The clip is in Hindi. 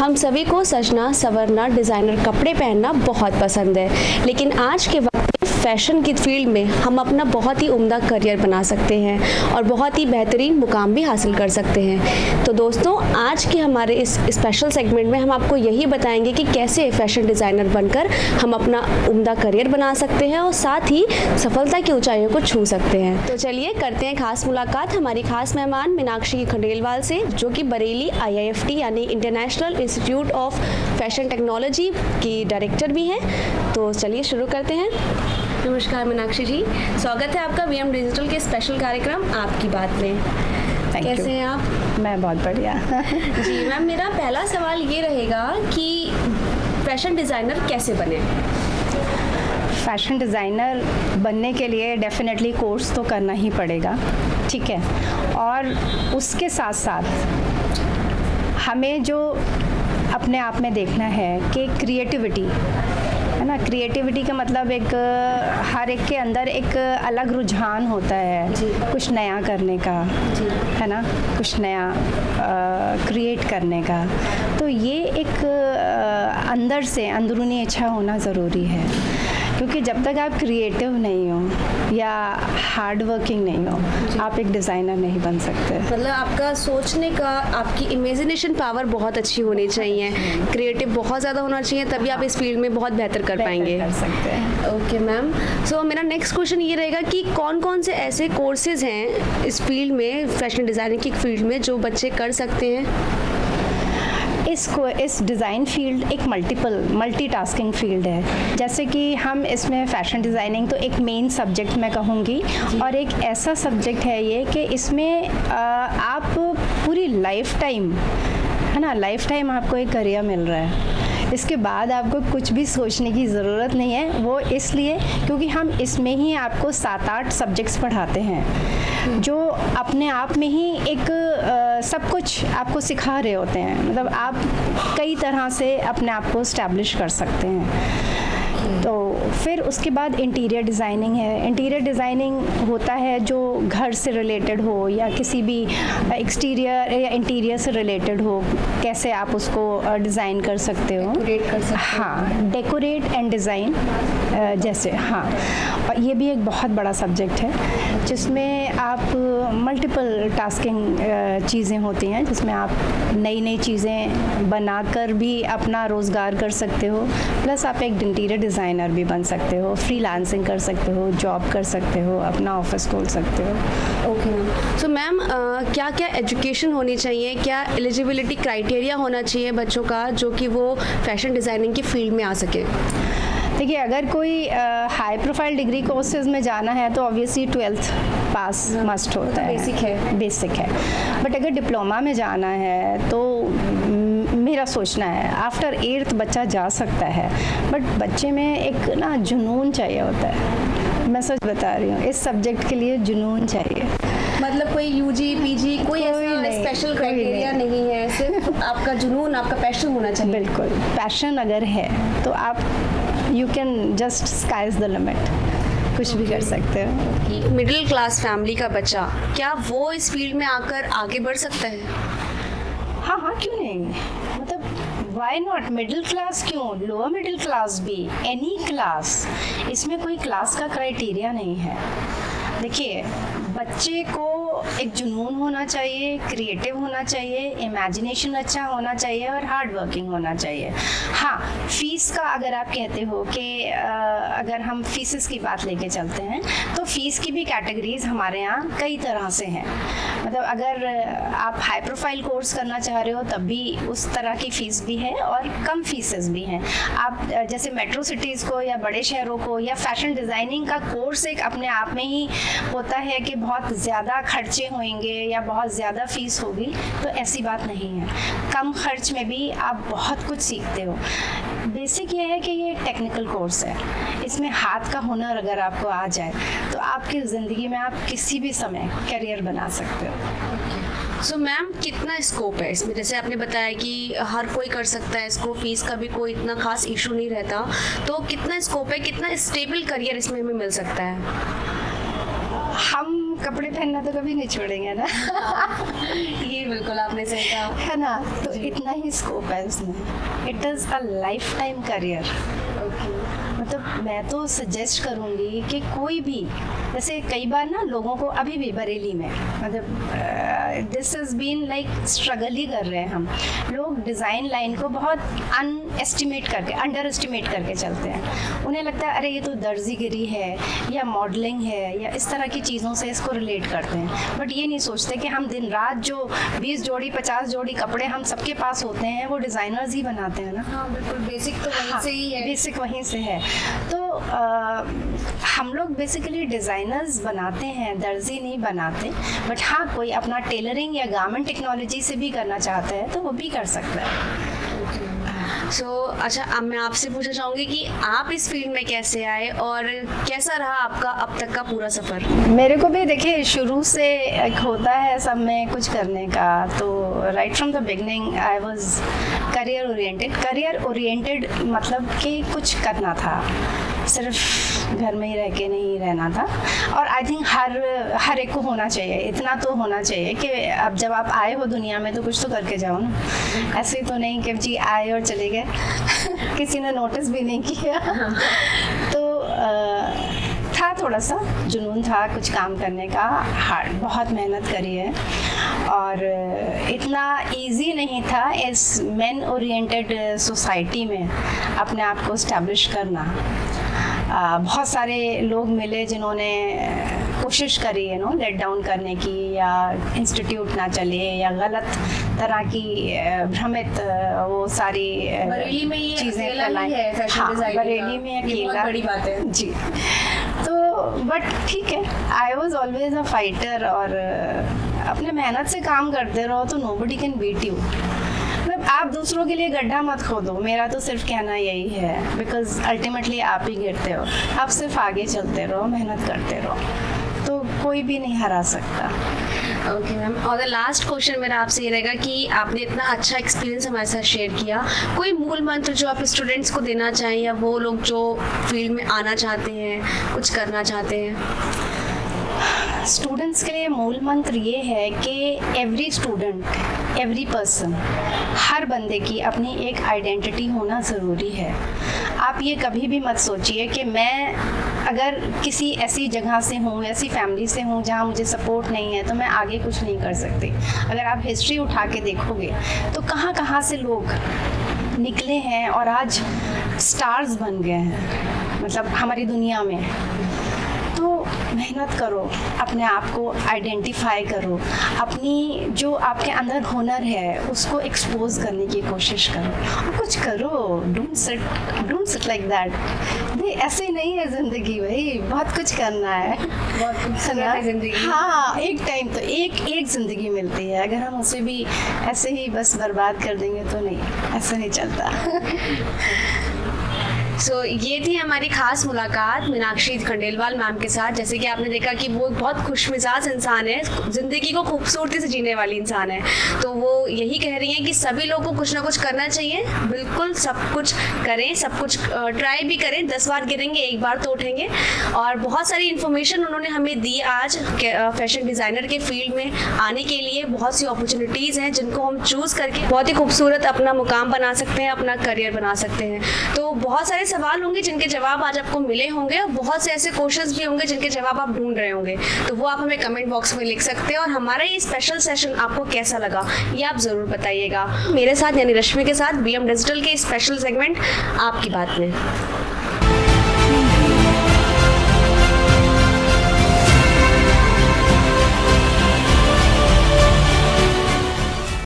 हम सभी को सजना, संवरना, डिज़ाइनर कपड़े पहनना बहुत पसंद है, लेकिन आज के वक्त में फैशन की फील्ड में हम अपना बहुत ही उम्दा करियर बना सकते हैं और बहुत ही बेहतरीन मुकाम भी हासिल कर सकते हैं। तो दोस्तों, आज के हमारे इस स्पेशल सेगमेंट में हम आपको यही बताएंगे कि कैसे फैशन डिज़ाइनर बनकर हम अपना उम्दा करियर बना सकते हैं और साथ ही सफलता की ऊंचाइयों को छू सकते हैं। तो चलिए करते हैं खास मुलाकात हमारी खास मेहमान मीनाक्षी खंडेलवाल से, जो कि बरेली IIFT यानी international institute of fashion technology की डायरेक्टर भी हैं। तो चलिए शुरू करते हैं। नमस्कार मीनाक्षी जी, स्वागत है आपका VM डिजिटल के स्पेशल कार्यक्रम आपकी बात में। कैसे हैं आप? मैं बहुत बढ़िया। जी मैम, मेरा पहला सवाल ये रहेगा कि फैशन डिज़ाइनर कैसे बने? फैशन डिज़ाइनर बनने के लिए डेफिनेटली कोर्स तो करना ही पड़ेगा, ठीक है। और उसके साथ साथ हमें जो अपने आप में देखना है कि क्रिएटिविटी है ना, क्रिएटिविटी का मतलब एक हर एक के अंदर एक अलग रुझान होता है कुछ नया करने का, है ना, कुछ नया क्रिएट करने का। तो ये एक अंदर से अंदरूनी इच्छा होना ज़रूरी है, क्योंकि जब तक आप क्रिएटिव नहीं हो या हार्ड वर्किंग नहीं हो, आप एक डिज़ाइनर नहीं बन सकते। मतलब आपका सोचने का, आपकी इमेजिनेशन पावर बहुत अच्छी होनी चाहिए, क्रिएटिव बहुत ज़्यादा होना चाहिए, तभी आप इस फील्ड में बहुत बेहतर कर पाएंगे। कर सकते हैं। ओके मैम, सो मेरा नेक्स्ट क्वेश्चन ये रहेगा कि कौन कौन से ऐसे कोर्सेज हैं इस फील्ड में, फैशन डिज़ाइनिंग की फील्ड में, जो बच्चे कर सकते हैं? इस डिज़ाइन फील्ड एक मल्टीटास्किंग फील्ड है। जैसे कि हम इसमें फ़ैशन डिज़ाइनिंग तो एक मेन सब्जेक्ट मैं कहूँगी, और एक ऐसा सब्जेक्ट है ये कि इसमें आप पूरी लाइफ टाइम, है ना, लाइफ टाइम आपको एक करियर मिल रहा है। इसके बाद आपको कुछ भी सोचने की ज़रूरत नहीं है। वो इसलिए क्योंकि हम इसमें ही आपको 7-8 सब्जेक्ट्स पढ़ाते हैं, जो अपने आप में ही एक सब कुछ आपको सिखा रहे होते हैं। मतलब आप कई तरह से अपने आप को इस्टेब्लिश कर सकते हैं। तो फिर उसके बाद इंटीरियर डिज़ाइनिंग है। इंटीरियर डिज़ाइनिंग होता है जो घर से रिलेटेड हो या किसी भी एक्सटीरियर या इंटीरियर से रिलेटेड हो, कैसे आप उसको डिज़ाइन कर सकते हो, डेकोरेट कर सकते हो। हाँ, डेकोरेट एंड डिज़ाइन जैसे, हाँ। और ये भी एक बहुत बड़ा सब्जेक्ट है जिसमें आप मल्टीपल टास्किंग चीज़ें होती हैं, जिसमें आप नई नई चीज़ें बनाकर भी अपना रोज़गार कर सकते हो, प्लस आप एक इंटीरियर डिज़ाइनर भी बन सकते हो, फ्रीलांसिंग कर सकते हो, जॉब कर सकते हो, अपना ऑफिस खोल सकते हो। ओके मैम, सो मैम क्या क्या एजुकेशन होनी चाहिए, क्या एलिजिबिलिटी क्राइटेरिया होना चाहिए बच्चों का, जो कि वो फैशन डिज़ाइनिंग की फील्ड में आ सके? देखिए, अगर कोई हाई प्रोफाइल डिग्री कोर्सेज में जाना है तो ऑब्वियसली 12th पास मस्ट होता है, बेसिक है। बट अगर डिप्लोमा में जाना है तो मेरा सोचना है आफ्टर 8th बच्चा जा सकता है, बट बच्चे में एक ना जुनून चाहिए होता है। मैं सच बता रही हूँ, इस सब्जेक्ट के लिए जुनून चाहिए। मतलब कोई UG PG कोई ऐसा स्पेशल क्राइटेरिया नहीं है, सिर्फ आपका जुनून, आपका पैशन होना चाहिए। बिल्कुल, पैशन अगर है तो आप you can just sky is the limit, कुछ भी कर सकते हो। मिडिल क्लास फैमिली का बच्चा, क्या वो इस फील्ड में आकर आगे बढ़ सकता है? हाँ, क्यों नहीं, मतलब वाई नॉट। मिडिल क्लास क्यों, लोअर मिडिल क्लास भी, एनी क्लास, इसमें कोई क्लास का क्राइटेरिया नहीं है। देखिए, बच्चे को एक जुनून होना चाहिए, क्रिएटिव होना चाहिए, इमेजिनेशन अच्छा होना चाहिए और हार्ड वर्किंग होना चाहिए। हाँ, फीस का अगर आप कहते हो कि अगर हम फीसेस की बात लेके चलते हैं तो फीस की भी कैटेगरीज हमारे यहाँ कई तरह से हैं। मतलब अगर आप हाई प्रोफाइल कोर्स करना चाह रहे हो तब भी उस तरह की फ़ीस भी है और कम फीसेस भी हैं। आप जैसे मेट्रो सिटीज़ को या बड़े शहरों को या फैशन डिज़ाइनिंग का कोर्स एक अपने आप में ही होता है कि बहुत ज़्यादा खर्चे होंगे या बहुत ज़्यादा फ़ीस होगी, तो ऐसी बात नहीं है। कम खर्च में भी आप बहुत कुछ सीखते हो। बेसिक ये है कि ये टेक्निकल कोर्स है, इसमें हाथ का हुनर अगर आपको आ जाए तो आपकी ज़िंदगी में आप किसी भी समय करियर बना सकते हो। सो मैम, कितना स्कोप है इसमें? जैसे आपने बताया कि हर कोई कर सकता है इसको, फीस का भी कोई इतना खास इशू नहीं रहता, तो कितना स्कोप है, कितना स्टेबल करियर इसमें हमें मिल सकता है? हम कपड़े पहनना तो कभी नहीं छोड़ेंगे ना। ये बिल्कुल आपने सही कहा। है ना, तो इतना ही स्कोप है इसमें। It is a life time career. मतलब मैं तो सजेस्ट करूँगी कि कोई भी, जैसे कई बार ना लोगों को अभी भी बरेली में मतलब this is been like struggle ही कर रहे हैं हम लोग, डिज़ाइन लाइन को बहुत अंडर एस्टिमेट करके चलते हैं। उन्हें लगता है अरे ये तो दर्जीगिरी है या मॉडलिंग है या इस तरह की चीज़ों से इसको रिलेट करते हैं, बट ये नहीं सोचते कि हम दिन रात जो 20 जोड़ी 50 जोड़ी कपड़े हम सबके पास होते हैं वो डिज़ाइनर्स ही बनाते हैं ना। हाँ बिल्कुल, बेसिक तो वहीं से ही है। बेसिक वहीं से है। तो हम लोग बेसिकली डिज़ाइनर्स बनाते हैं, दर्जी नहीं बनाते। बट हाँ, कोई अपना टेलरिंग या गारमेंट टेक्नोलॉजी से भी करना चाहता है तो वो भी कर सकता है। अच्छा, अब मैं आपसे पूछना चाहूँगी कि आप इस फील्ड में कैसे आए और कैसा रहा आपका अब तक का पूरा सफ़र? मेरे को भी देखिए शुरू से एक होता है सब में कुछ करने का, तो right from the beginning I was career oriented मतलब कि कुछ करना था, सिर्फ घर में ही रह के नहीं रहना था। और आई थिंक हर एक को होना चाहिए, इतना तो होना चाहिए कि अब जब आप आए हो दुनिया में तो कुछ तो करके जाओ ना। ऐसे तो नहीं कि जी आए और चले गए किसी ने नोटिस भी नहीं किया। तो था थोड़ा सा जुनून था कुछ काम करने का, हार्ड बहुत मेहनत करी है और इतना इजी नहीं था इस मेन ओरिएंटेड सोसाइटी में अपने आप को इस्टेब्लिश करना। बहुत सारे लोग मिले जिन्होंने कोशिश करी है लेट डाउन करने की, या इंस्टीट्यूट ना चले या गलत तरह की भ्रमित वो सारी चीज़ें फैलाई। हाँ, बरेली में अकेला, बड़ी बात है जी। तो बट ठीक है, I was always a fighter और अपने मेहनत से काम करते रहो तो नोबडी कैन बीट यू। मतलब आप दूसरों के लिए गड्ढा मत खोदो, मेरा तो सिर्फ कहना यही है, बिकॉज अल्टीमेटली आप ही गिरते हो। आप सिर्फ आगे चलते रहो, मेहनत करते रहो, तो कोई भी नहीं हरा सकता। ओके मैम, और द लास्ट क्वेश्चन मेरा आपसे ये रहेगा कि आपने इतना अच्छा एक्सपीरियंस हमारे साथ शेयर किया, कोई मूल मंत्र जो आप स्टूडेंट्स को देना चाहें या वो लोग जो फील्ड में आना चाहते हैं, कुछ करना चाहते हैं? स्टूडेंट्स के लिए मूल मंत्र ये है कि एवरी स्टूडेंट, एवरी पर्सन, हर बंदे की अपनी एक आइडेंटिटी होना ज़रूरी है। आप ये कभी भी मत सोचिए कि मैं अगर किसी ऐसी जगह से हूँ, ऐसी फैमिली से हूँ जहाँ मुझे सपोर्ट नहीं है तो मैं आगे कुछ नहीं कर सकती। अगर आप हिस्ट्री उठा के देखोगे तो कहाँ कहाँ से लोग निकले हैं और आज स्टार्स बन गए हैं मतलब हमारी दुनिया में। तो मेहनत करो, अपने आप को आइडेंटिफाई करो, अपनी जो आपके अंदर हुनर है उसको एक्सपोज करने की कोशिश करो और कुछ करो। Don't sit like that. नहीं, ऐसे नहीं है ज़िंदगी भाई, बहुत कुछ करना है, बहुत कुछ है ज़िंदगी। हाँ, एक टाइम तो एक ज़िंदगी मिलती है, अगर हम उसे भी ऐसे ही बस बर्बाद कर देंगे तो नहीं, ऐसा नहीं चलता। सो ये थी हमारी खास मुलाकात मीनाक्षी खंडेलवाल मैम के साथ। जैसे कि आपने देखा कि वो बहुत खुशमिजाज इंसान है, ज़िंदगी को खूबसूरती से जीने वाली इंसान है। तो वो यही कह रही हैं कि सभी लोगों को कुछ ना कुछ करना चाहिए, बिल्कुल सब कुछ करें, सब कुछ ट्राई भी करें, 10 बार गिरेंगे 1 बार तो उठेंगे। और बहुत सारी इन्फॉर्मेशन उन्होंने हमें दी आज फैशन डिज़ाइनर के फील्ड में आने के लिए। बहुत सी अपॉर्चुनिटीज़ हैं जिनको हम चूज़ करके बहुत ही खूबसूरत अपना मुकाम बना सकते हैं, अपना करियर बना सकते हैं। तो बहुत सारे सवाल होंगे जिनके जवाब आज आपको मिले होंगे और बहुत से ऐसे क्वेश्चंस भी होंगे जिनके जवाब आप ढूंढ रहे होंगे। तो वो आप हमें कमेंट बॉक्स में लिख सकते हैं और हमारा ये स्पेशल सेशन आपको कैसा लगा ये आप ज़रूर बताइएगा। मेरे साथ यानी रश्मि के साथ BM डिजिटल के स्पेशल सेगमेंट आपकी बात में।